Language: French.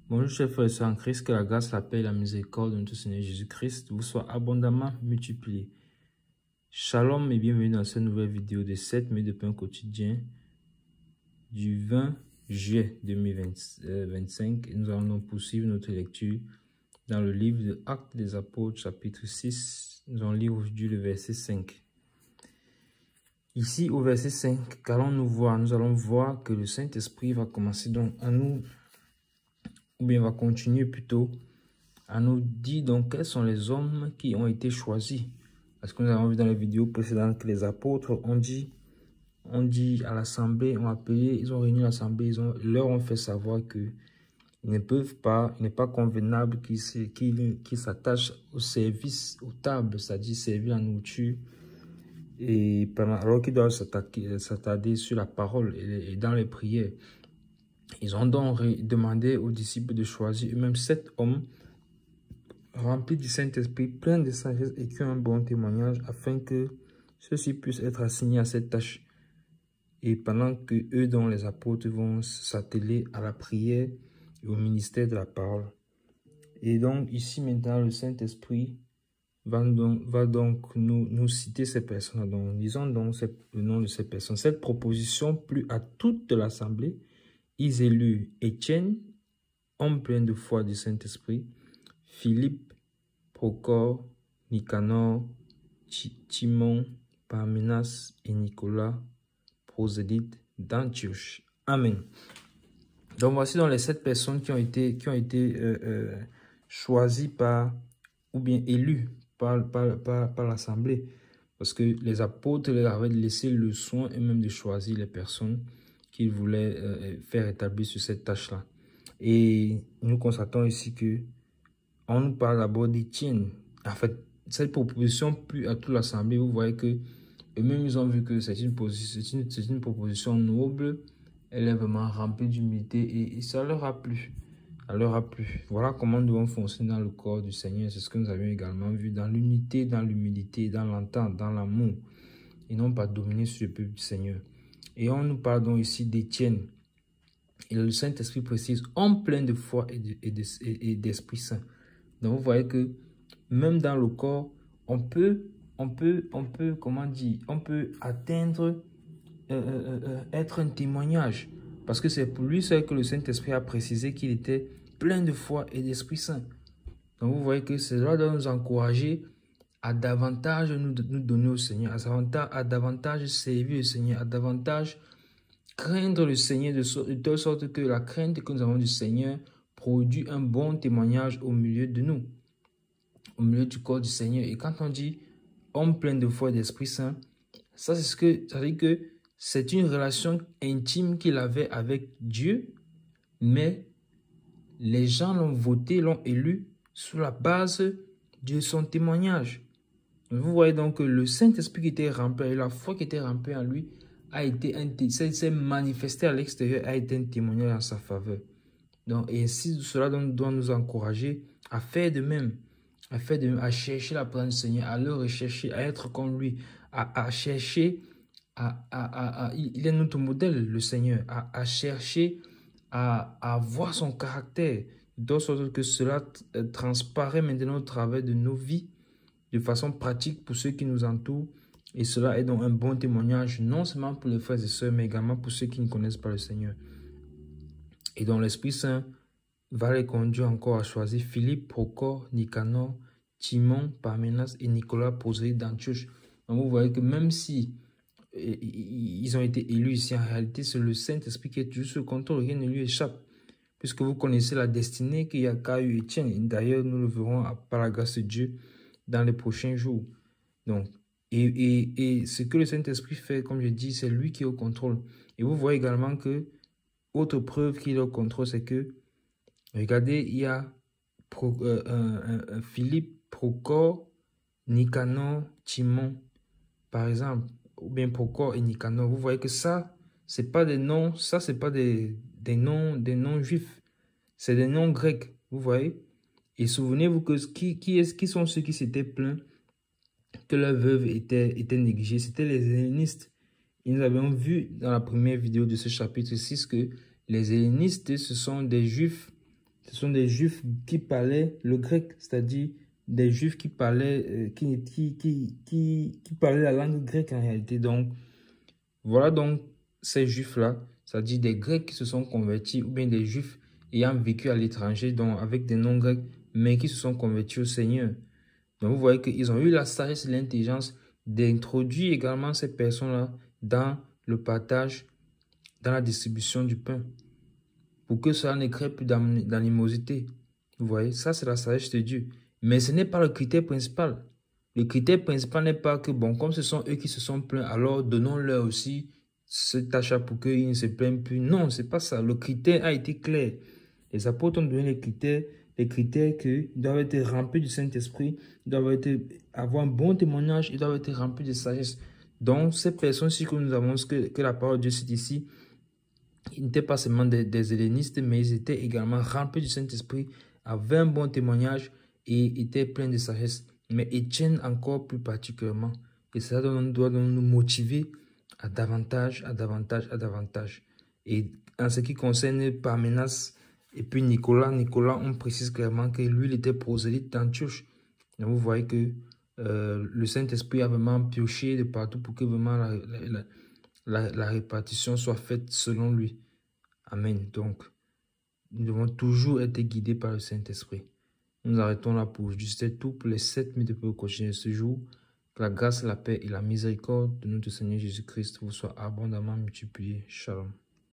Bonjour chers frères et sœurs en Christ, que la grâce, la paix et la miséricorde de notre Seigneur Jésus-Christ vous soient abondamment multipliées. Shalom et bienvenue dans cette nouvelle vidéo de 7 minutes de pain quotidien du 20 juillet 2025. Et nous allons donc poursuivre notre lecture dans le livre de Actes des Apôtres chapitre 6. Nous allons lire aujourd'hui le verset 5. Ici au verset 5, qu'allons-nous voir? Nous allons voir que le Saint-Esprit va commencer donc à nous, ou bien va continuer plutôt, à nous dire donc quels sont les hommes qui ont été choisis. Parce que nous avons vu dans les vidéos précédentes que les apôtres ont dit à l'assemblée, ils ont réuni l'assemblée, leur ont fait savoir que il n'est pas convenable qu'ils s'attachent au service, aux tables, c'est-à-dire servir la nourriture, et alors qu'ils doivent s'attarder sur la parole et dans les prières. Ils ont donc demandé aux disciples de choisir eux-mêmes 7 hommes remplis du Saint-Esprit, pleins de sagesse et qui ont un bon témoignage, afin que ceux-ci puissent être assignés à cette tâche. Et pendant que eux, dont les apôtres, vont s'atteler à la prière et au ministère de la parole. Et donc ici maintenant, le Saint-Esprit va donc nous citer ces personnes. Donc lisons donc le nom de ces personnes. Cette proposition plut à toute l'assemblée. Ils élurent Étienne, homme plein de foi du Saint-Esprit, Philippe, Procor, Nicanor, Timon, Parménas et Nicolas, prosélyte d'Antioche. Amen. Donc voici donc les 7 personnes qui ont été choisies ou bien élues par l'assemblée. Parce que les apôtres leur avaient laissé le soin et même de choisir les personnes qu'ils voulaient faire établir sur cette tâche-là. Et nous constatons ici que on nous parle d'abord d'Étienne. En fait, cette proposition plut à toute l'assemblée. Vous voyez que eux-mêmes, ils ont vu que c'est une proposition noble. Elle est vraiment remplie d'humilité et ça leur a plu. Ça leur a plu. Voilà comment nous devons fonctionner dans le corps du Seigneur. C'est ce que nous avions également vu dans l'unité, dans l'humilité, dans l'entente, dans l'amour. Et non pas dominer sur le peuple du Seigneur. Et on nous parle donc ici d'Étienne. Et le Saint-Esprit précise, homme plein de foi et d'Esprit Saint. Donc vous voyez que même dans le corps, on peut atteindre, être un témoignage. Parce que c'est pour lui seul que le Saint-Esprit a précisé qu'il était plein de foi et d'Esprit Saint. Donc vous voyez que cela doit nous encourager à davantage nous donner au Seigneur, à davantage servir le Seigneur, à davantage craindre le Seigneur de telle sorte que la crainte que nous avons du Seigneur produit un bon témoignage au milieu de nous, au milieu du corps du Seigneur. Et quand on dit homme plein de foi et d'Esprit Saint, ça veut dire que c'est une relation intime qu'il avait avec Dieu, mais les gens l'ont voté, l'ont élu sous la base de son témoignage. Vous voyez donc que le Saint-Esprit qui était rempli, la foi qui était remplie en lui, s'est manifesté à l'extérieur, a été un témoignage en sa faveur. Donc, et ainsi, cela doit nous encourager à faire de même, à chercher la présence du Seigneur, à le rechercher, à être comme lui, à chercher, il est notre modèle, le Seigneur, à chercher, à voir son caractère, de sorte que cela transparaît maintenant au travers de nos vies, de façon pratique pour ceux qui nous entourent. Et cela est donc un bon témoignage, non seulement pour les frères et sœurs, mais également pour ceux qui ne connaissent pas le Seigneur. Et donc l'Esprit Saint va les conduire encore à choisir Philippe, Procor, Nicanor, Timon, Parménas et Nicolas, prosélyte d'Antioche. Donc vous voyez que même si ils ont été élus ici, en réalité, c'est le Saint-Esprit qui est toujours sur le contrôle, rien ne lui échappe. Puisque vous connaissez la destinée qu'a eu Étienne. D'ailleurs, nous le verrons par la grâce de Dieu dans les prochains jours. Donc, et ce que le Saint-Esprit fait, comme je dis, c'est lui qui est au contrôle. Et vous voyez également que, autre preuve qu'il est au contrôle, c'est que, regardez, il y a Philippe, Procor, Nicanor, Timon, par exemple, ou bien Procor et Nicanor. Vous voyez que ça, c'est pas des noms, ça, c'est pas des noms juifs, c'est des noms grecs, vous voyez. Et souvenez-vous que qui sont ceux qui s'étaient plaints que leur veuve était négligée? C'était les hellénistes. Et nous avions vu dans la première vidéo de ce chapitre 6 que les hellénistes, ce sont des juifs Ce sont des Juifs qui parlaient le grec, c'est-à-dire des Juifs qui parlaient, qui parlaient la langue grecque en réalité. Donc, voilà donc ces Juifs-là, c'est-à-dire des Grecs qui se sont convertis ou bien des Juifs ayant vécu à l'étranger, donc avec des noms grecs, mais qui se sont convertis au Seigneur. Donc, vous voyez qu'ils ont eu la sagesse et l'intelligence d'introduire également ces personnes-là dans le partage, dans la distribution du pain, pour que cela ne crée plus d'animosité. Vous voyez, ça c'est la sagesse de Dieu. Mais ce n'est pas le critère principal. Le critère principal n'est pas que, bon, comme ce sont eux qui se sont plaints, alors donnons-leur aussi cet achat pour qu'ils ne se plaignent plus. Non, ce n'est pas ça. Le critère a été clair. Les apôtres ont donné les critères qu'ils doivent être remplis du Saint-Esprit, ils doivent avoir un bon témoignage, ils doivent être remplis de sagesse. Donc, ces personnes-ci que nous avons, que la parole de Dieu cite ici, ils n'étaient pas seulement des hellénistes, mais ils étaient également remplis du Saint-Esprit, avaient un bon témoignage et étaient pleins de sagesse. Mais Étienne encore plus particulièrement. Et ça doit nous motiver à davantage, à davantage, à davantage. Et en ce qui concerne Parménas et puis Nicolas, on précise clairement que lui, il était prosélyte d'Antioche. Donc vous voyez que le Saint-Esprit a vraiment pioché de partout pour que vraiment la répartition soit faite selon lui. Amen. Donc, nous devons toujours être guidés par le Saint-Esprit. Nous arrêtons là pour juste tout pour les 7 minutes pour continuer ce jour. Que la grâce, la paix et la miséricorde de notre Seigneur Jésus-Christ vous soient abondamment multipliées. Shalom.